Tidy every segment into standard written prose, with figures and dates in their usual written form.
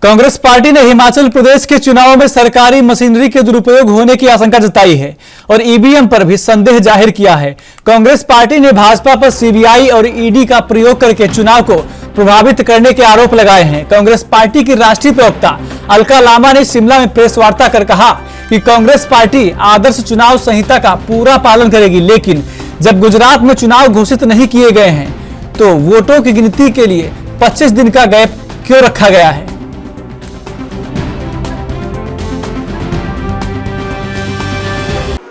Congress party ने हिमाचल प्रदेश के चुनावों में सरकारी मशीनरी के दुरुपयोग होने की आशंका जताई है और ईवीएम पर भी संदेह जाहिर किया है। कांग्रेस पार्टी ने भाजपा पर सीबीआई और ईडी का प्रयोग करके चुनाव को प्रभावित करने के आरोप लगाए हैं। कांग्रेस पार्टी की राष्ट्रीय प्रवक्ता अलका लांबा ने शिमला में प्रेस वार्ता कर कहा कि कांग्रेस पार्टी आदर्श चुनाव संहिता का पूरा पालन करेगी, लेकिन जब गुजरात में चुनाव घोषित नहीं किए गए हैं तो वोटों की गिनती के लिए 25 दिन का गैप क्यों रखा गया है।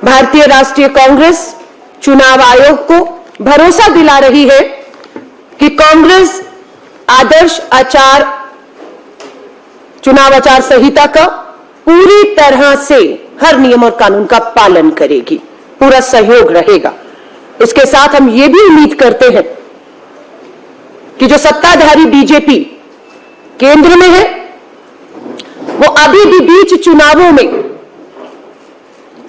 भारतीय राष्ट्रीय कांग्रेस चुनाव आयोग को भरोसा दिला रही है कि कांग्रेस आदर्श चुनाव आचार संहिता का पूरी तरह से हर नियम और कानून का पालन करेगी, पूरा सहयोग रहेगा। इसके साथ हम ये भी उम्मीद करते हैं कि जो सत्ताधारी बीजेपी केंद्र में है वो अभी भी बीच चुनावों में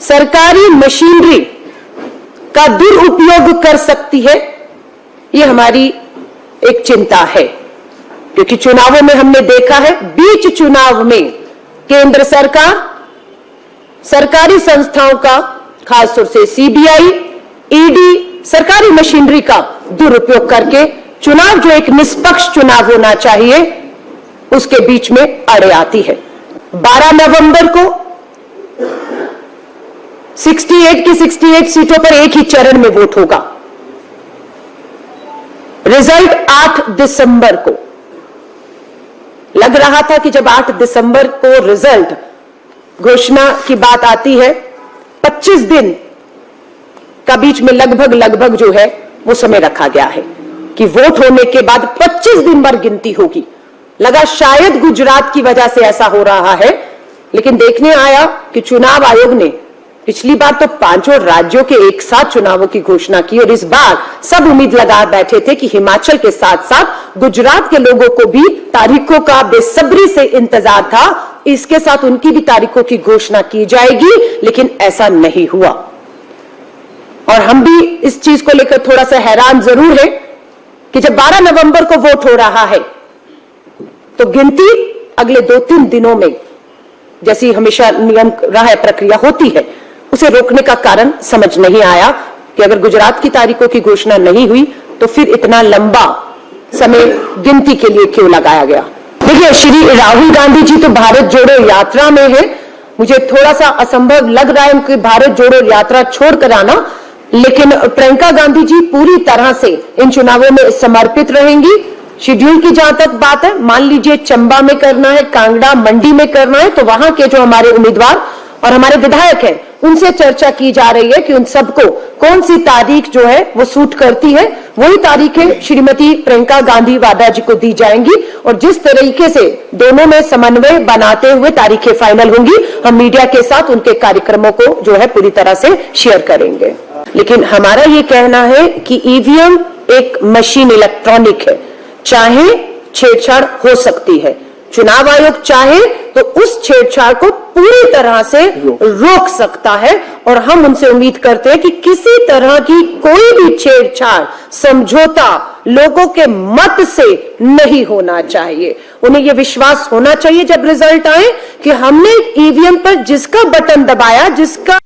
सरकारी मशीनरी का दुरुपयोग कर सकती है। ये हमारी एक चिंता है, क्योंकि चुनावों में हमने देखा है बीच चुनाव में केंद्र सरकार सरकारी संस्थाओं का, खासतौर से सीबीआई, ईडी, सरकारी मशीनरी का दुरुपयोग करके चुनाव जो एक निष्पक्ष चुनाव होना चाहिए उसके बीच में अड़े आती है। 12 नवंबर को 68 की 68 सीटों पर एक ही चरण में वोट होगा। रिजल्ट 8 दिसंबर को। लग रहा था कि जब 8 दिसंबर को रिजल्ट घोषणा की बात आती है, 25 दिन का बीच में लगभग जो है वो समय रखा गया है कि वोट होने के बाद 25 दिन बाद गिनती होगी। लगा शायद गुजरात की वजह से ऐसा हो रहा है, लेकिन देखने आया कि चुनाव आयोग ने पिछली बार तो 5 राज्यों के एक साथ चुनावों की घोषणा की और इस बार सब उम्मीद लगा बैठे थे कि हिमाचल के साथ साथ गुजरात के लोगों को भी तारीखों का बेसब्री से इंतजार था, इसके साथ उनकी भी तारीखों की घोषणा की जाएगी, लेकिन ऐसा नहीं हुआ। और हम भी इस चीज को लेकर थोड़ा सा हैरान जरूर है कि जब 12 नवंबर को वोट हो रहा है तो गिनती अगले 2-3 दिनों में, जैसी हमेशा नियम रहा है, प्रक्रिया होती है, उसे रोकने का कारण समझ नहीं आया कि अगर गुजरात की तारीखों की घोषणा नहीं हुई तो फिर इतना लंबा समय गिनती के लिए क्यों लगाया गया। देखिए, श्री राहुल गांधी जी तो भारत जोड़ो यात्रा में है। मुझे थोड़ा सा असंभव लग रहा है उनकी भारत जोड़ो यात्रा छोड़कर आना, लेकिन प्रियंका गांधी जी पूरी तरह से इन चुनावों में समर्पित रहेंगी। शेड्यूल की जहां तक बात है, मान लीजिए चंबा में करना है, कांगड़ा, मंडी में करना है, तो वहां के जो हमारे उम्मीदवार और हमारे विधायक हैं उनसे चर्चा की जा रही है कि उन सबको कौन सी तारीख जो है वो सूट करती है। वही तारीखें श्रीमती प्रियंका गांधी वाड्रा जी को दी जाएंगी और जिस तरीके से दोनों में समन्वय बनाते हुए तारीखें फाइनल होंगी, हम मीडिया के साथ उनके कार्यक्रमों को जो है पूरी तरह से शेयर करेंगे। लेकिन हमारा ये कहना है कि ईवीएम एक मशीन, इलेक्ट्रॉनिक है, चाहे छेड़छाड़ हो सकती है। चुनाव आयोग चाहे तो उस छेड़छाड़ को पूरी तरह से रोक सकता है और हम उनसे उम्मीद करते हैं कि किसी तरह की कोई भी छेड़छाड़, समझौता लोगों के मत से नहीं होना चाहिए। उन्हें यह विश्वास होना चाहिए जब रिजल्ट आए कि हमने ईवीएम पर जिसका बटन दबाया, जिसका